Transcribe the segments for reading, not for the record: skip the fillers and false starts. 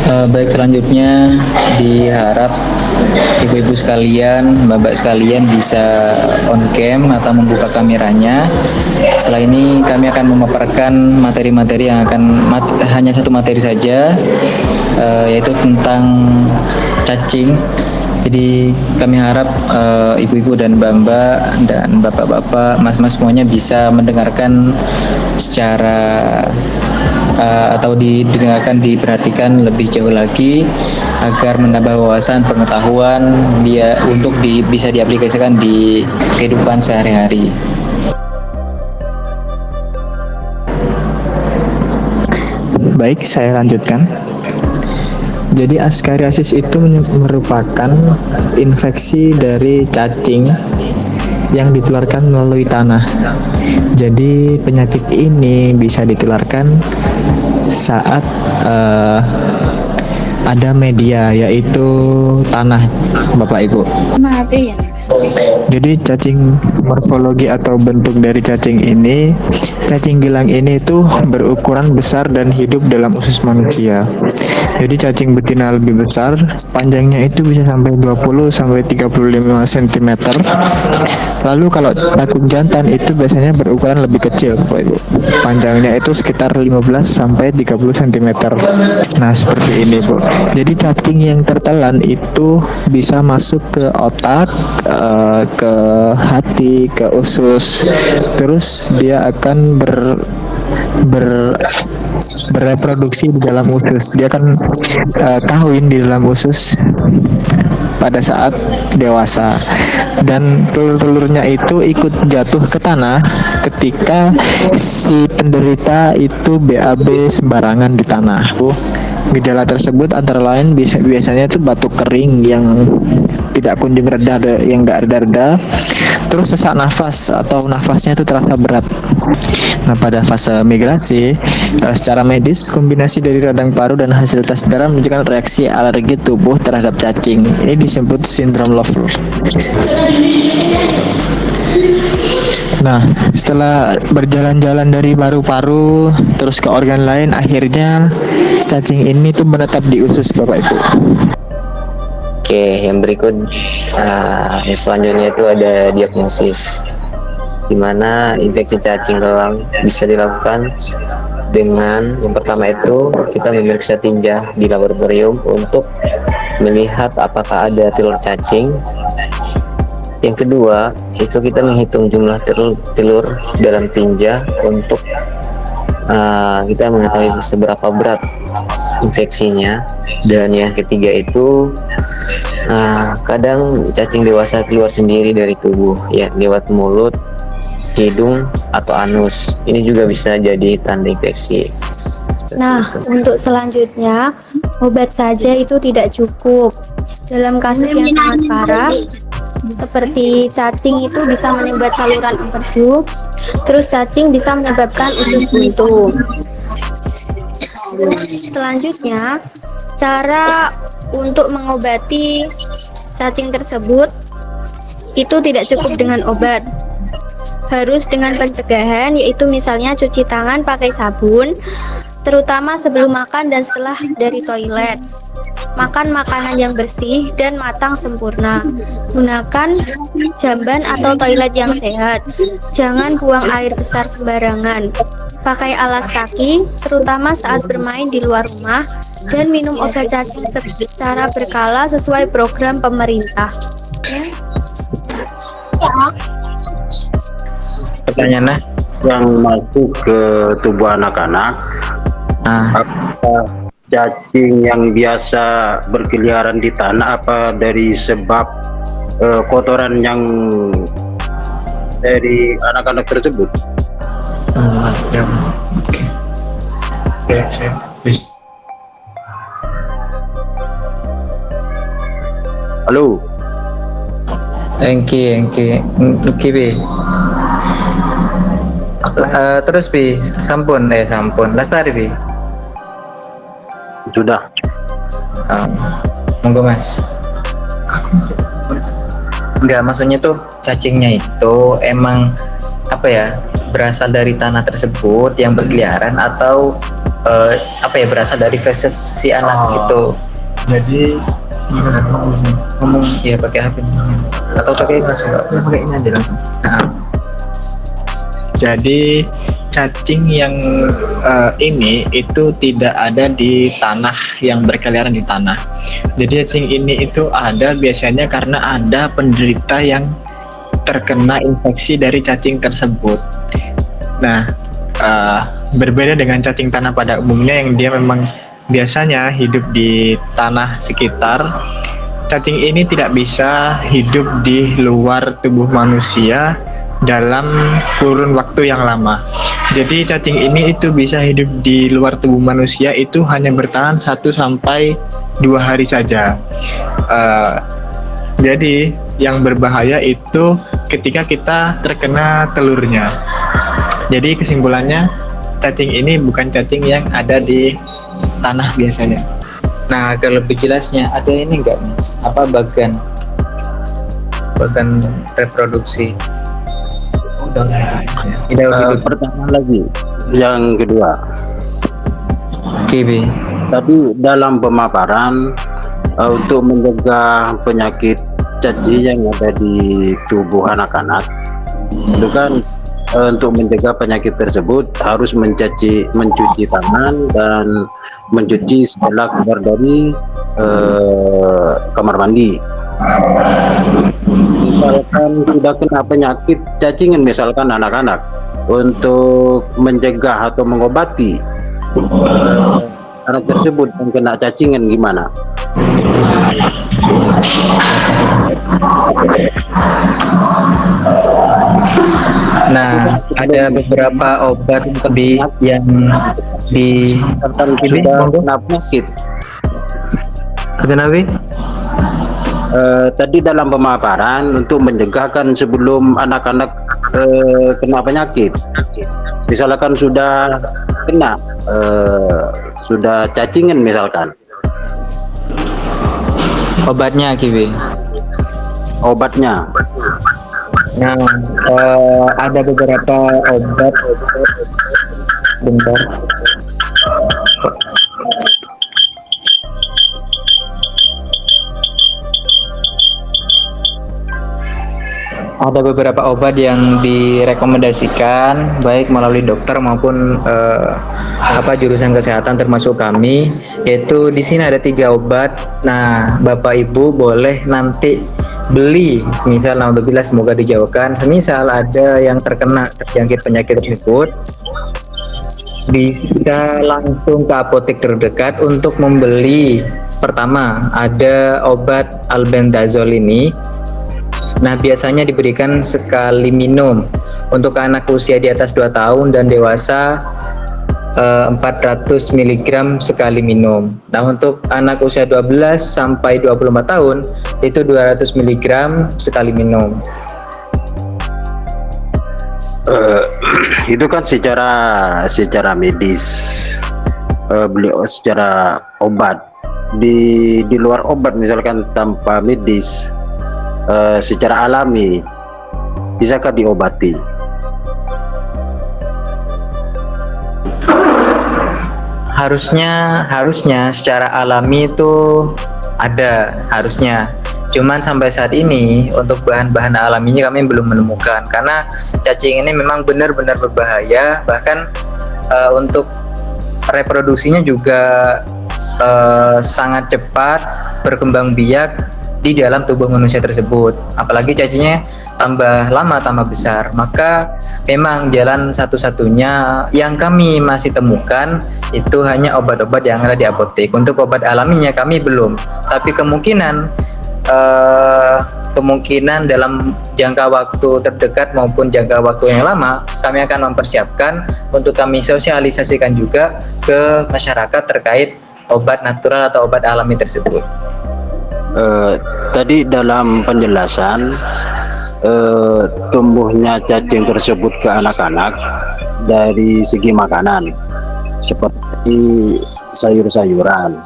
Baik, selanjutnya diharap ibu-ibu sekalian, bapak sekalian bisa on cam atau membuka kameranya. Setelah ini kami akan memaparkan materi-materi yang akan hanya satu materi saja, yaitu tentang cacing. Jadi kami harap ibu-ibu dan mbak-mbak dan bapak-bapak, mas-mas semuanya bisa mendengarkan secara atau didengarkan, diperhatikan lebih jauh lagi agar menambah wawasan pengetahuan untuk bisa diaplikasikan di kehidupan sehari-hari. Baik, saya lanjutkan. Jadi askariasis itu merupakan infeksi dari cacing yang ditularkan melalui tanah. Jadi penyakit ini bisa ditularkan saat ada media, yaitu tanah, Bapak Ibu. Mati ya. Jadi cacing, morfologi atau bentuk dari cacing ini, cacing gilang ini tuh berukuran besar dan hidup dalam usus manusia. Jadi cacing betina lebih besar, panjangnya itu bisa sampai 20 sampai 35 cm. Lalu kalau cacing jantan itu biasanya berukuran lebih kecil, Bapak Ibu. Panjangnya itu sekitar 15 sampai 30 cm. Nah, seperti ini, Bu. Jadi cacing yang tertelan itu bisa masuk ke otak, ke hati, ke usus, terus dia akan bereproduksi di dalam usus. Dia akan kawin di dalam usus pada saat dewasa, dan telur-telurnya itu ikut jatuh ke tanah ketika si penderita itu BAB sembarangan di tanah. Gejala tersebut antara lain biasanya itu batuk kering yang tidak kunjung reda, yang nggak reda-reda, terus sesak nafas atau nafasnya itu terasa berat. Nah, pada fase migrasi, secara medis kombinasi dari radang paru dan hasil tes darah menunjukkan reaksi alergi tubuh terhadap cacing. Ini disebut sindrom Lafleur. Nah, setelah berjalan-jalan dari paru-paru terus ke organ lain, akhirnya cacing ini tuh menetap di usus, Bapak Ibu. Oke, yang berikut yang selanjutnya itu ada diagnosis, di mana infeksi cacing kelang bisa dilakukan dengan yang pertama itu kita memeriksa tinja di laboratorium untuk melihat apakah ada telur cacing. Yang kedua itu kita menghitung jumlah telur dalam tinja untuk kita mengetahui seberapa berat infeksinya. Dan yang ketiga itu kadang cacing dewasa keluar sendiri dari tubuh ya, lewat mulut, hidung atau anus. Ini juga bisa jadi tanda infeksi. Nah, untuk selanjutnya, obat saja itu tidak cukup. Dalam kasus yang sangat parah, seperti cacing itu bisa menyumbat saluran empedu, terus cacing bisa menyebabkan usus buntu. Selanjutnya, cara untuk mengobati cacing tersebut itu tidak cukup dengan obat. Harus dengan pencegahan, yaitu misalnya cuci tangan pakai sabun, terutama sebelum makan dan setelah dari toilet. Makan makanan yang bersih dan matang sempurna. Gunakan jamban atau toilet yang sehat. Jangan buang air besar sembarangan. Pakai alas kaki, terutama saat bermain di luar rumah, dan minum obat cacing secara berkala sesuai program pemerintah. Pertanyaannya, yang masuk ke tubuh anak-anak, apakah cacing yang biasa berkeliaran di tanah apa dari sebab kotoran yang dari anak-anak tersebut? Ya. Oke. Saya. Halo. Engki, Bi. Terus Bi, sampun, lestari Bi. Sudah. Monggo Mas. Enggak, maksudnya tuh cacingnya itu emang apa ya, berasal dari tanah tersebut yang berkeliaran atau apa ya, berasal dari feses si anak gitu. Jadi gimana Ngomong ya pakai HP atau pakai langsung pakai ini aja langsung. Nah, Jadi cacing yang ini itu tidak ada di tanah yang berkeliaran di tanah. Jadi cacing ini itu ada biasanya karena ada penderita yang terkena infeksi dari cacing tersebut. Nah, berbeda dengan cacing tanah pada umumnya yang dia memang biasanya hidup di tanah sekitar. Cacing ini tidak bisa hidup di luar tubuh manusia dalam kurun waktu yang lama. Jadi cacing ini itu bisa hidup di luar tubuh manusia itu hanya bertahan 1 sampai 2 hari saja. Jadi yang berbahaya itu ketika kita terkena telurnya. Jadi kesimpulannya cacing ini bukan cacing yang ada di tanah biasanya. nah kalau lebih jelasnya ada ini enggak Mas? Apa bagan reproduksi? Tidak hidup. Pertanyaan lagi, yang kedua. KB. Tadi dalam pemaparan untuk mencegah penyakit cacing yang ada di tubuh anak-anak, itu kan untuk mencegah penyakit tersebut harus mencuci tangan dan mencuci setelah keluar dari kamar mandi. Misalkan sudah kena penyakit cacingan, misalkan anak-anak, untuk mencegah atau mengobati anak tersebut yang kena cacingan gimana? Nah, ada beberapa obat yang di Misalkan sudah kena penyakit. Kenapa? Tadi dalam pemaparan untuk mencegahkan sebelum anak-anak kena penyakit, misalkan sudah kena sudah cacingan misalkan, Obatnya KB. obatnya Nah, ada beberapa obat. Bentar. Ada beberapa obat yang direkomendasikan baik melalui dokter maupun jurusan kesehatan termasuk kami, yaitu di sini ada 3 obat. Nah, Bapak Ibu boleh nanti beli, semisal naudzubillah semoga dijauhkan, semisal ada yang terkena terjangkit penyakit tersebut, bisa langsung ke apotek terdekat untuk membeli. Pertama, ada obat albendazole ini. Nah, biasanya diberikan sekali minum untuk anak usia di atas 2 tahun dan dewasa 400 mg sekali minum. Nah, untuk anak usia 12 sampai 24 tahun itu 200 mg sekali minum. Itu kan secara medis, beliau secara obat di luar obat, misalkan tanpa medis, secara alami bisakah diobati? Harusnya secara alami itu ada, harusnya. Cuman sampai saat ini untuk bahan-bahan alaminya kami belum menemukan, karena cacing ini memang benar-benar berbahaya. Bahkan untuk reproduksinya juga sangat cepat berkembang biak di dalam tubuh manusia tersebut. Apalagi cacingnya tambah lama tambah besar. Maka memang jalan satu-satunya yang kami masih temukan itu hanya obat-obat yang ada di apotek. Untuk obat alaminya kami belum, tapi kemungkinan dalam jangka waktu terdekat maupun jangka waktu yang lama kami akan mempersiapkan untuk kami sosialisasikan juga ke masyarakat terkait obat natural atau obat alami tersebut. Tadi dalam penjelasan tumbuhnya cacing tersebut ke anak-anak dari segi makanan seperti sayur-sayuran.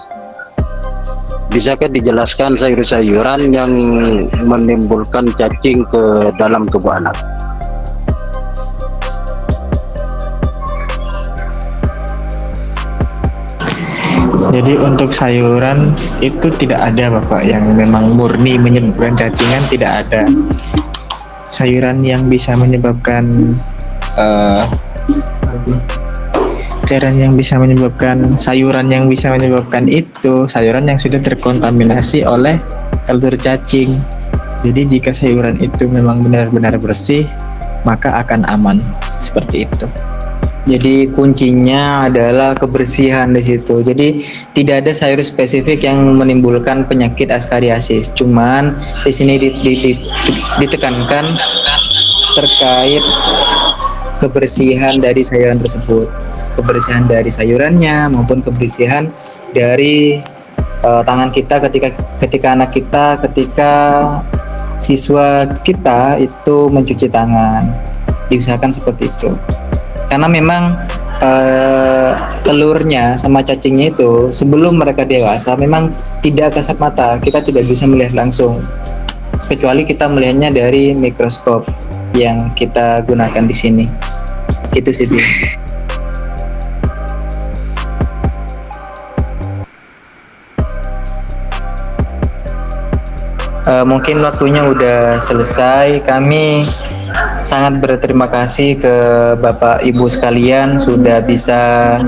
Bisakah dijelaskan sayur-sayuran yang menimbulkan cacing ke dalam tubuh anak? Jadi untuk sayuran itu tidak ada Bapak yang memang murni menyebabkan cacingan, tidak ada. Sayuran yang bisa menyebabkan eh, sayuran yang bisa menyebabkan itu sayuran yang sudah terkontaminasi oleh telur cacing. Jadi jika sayuran itu memang benar-benar bersih, maka akan aman. Seperti itu. Jadi kuncinya adalah kebersihan di situ. Jadi tidak ada sayur spesifik yang menimbulkan penyakit askariasis. Cuman di sini ditekankan terkait kebersihan dari sayuran tersebut, kebersihan dari sayurannya maupun kebersihan dari tangan kita ketika anak kita, ketika siswa kita itu mencuci tangan. Diusahakan seperti itu. Karena memang telurnya sama cacingnya itu sebelum mereka dewasa memang tidak kasat mata, kita tidak bisa melihat langsung, kecuali kita melihatnya dari mikroskop yang kita gunakan di sini. Itu sih. Mungkin waktunya udah selesai. Kami sangat berterima kasih ke Bapak Ibu sekalian sudah bisa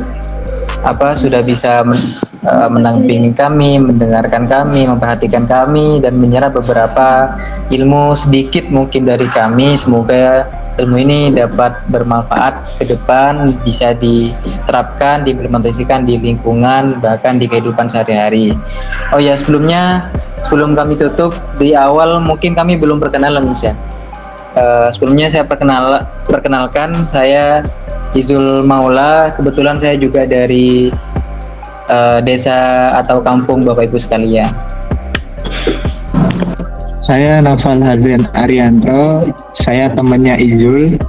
menampingi kami, mendengarkan kami, memperhatikan kami, dan menyerap beberapa ilmu sedikit mungkin dari kami. Semoga ilmu ini dapat bermanfaat ke depan, bisa diterapkan, diimplementasikan di lingkungan, bahkan di kehidupan sehari-hari. Oh ya, sebelum kami tutup, di awal mungkin kami belum perkenalan, Mas ya. Sebelumnya saya perkenalkan, saya Izul Maula. Kebetulan saya juga dari desa atau kampung Bapak Ibu sekalian. Saya Naufal Hadrian Arianto, saya temannya Izul.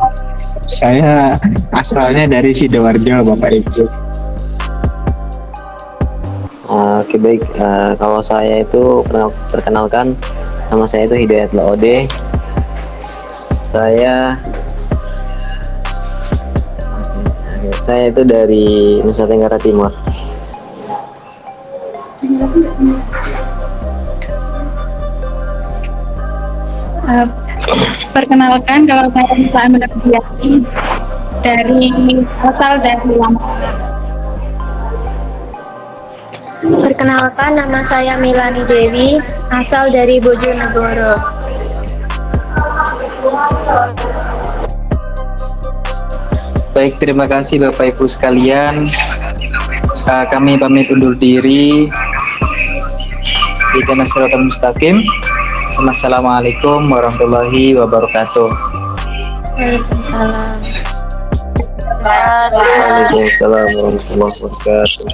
Saya asalnya dari Sidoarjo, Bapak Ibu. Oke, baik. Kalau saya itu perkenalkan, nama saya itu Hidayat Laode. Saya itu dari Nusa Tenggara Timur. Perkenalkan, kalau saya Nisa Aminah Budiati asal dari Lampung. Perkenalkan, nama saya Milani Dewi, asal dari Bojonegoro. Baik, terima kasih Bapak Ibu sekalian. Kami pamit undur diri. Ihdinas siratal mustaqim. Assalamualaikum warahmatullahi wabarakatuh. Waalaikumsalam. Waalaikumsalam warahmatullahi wabarakatuh.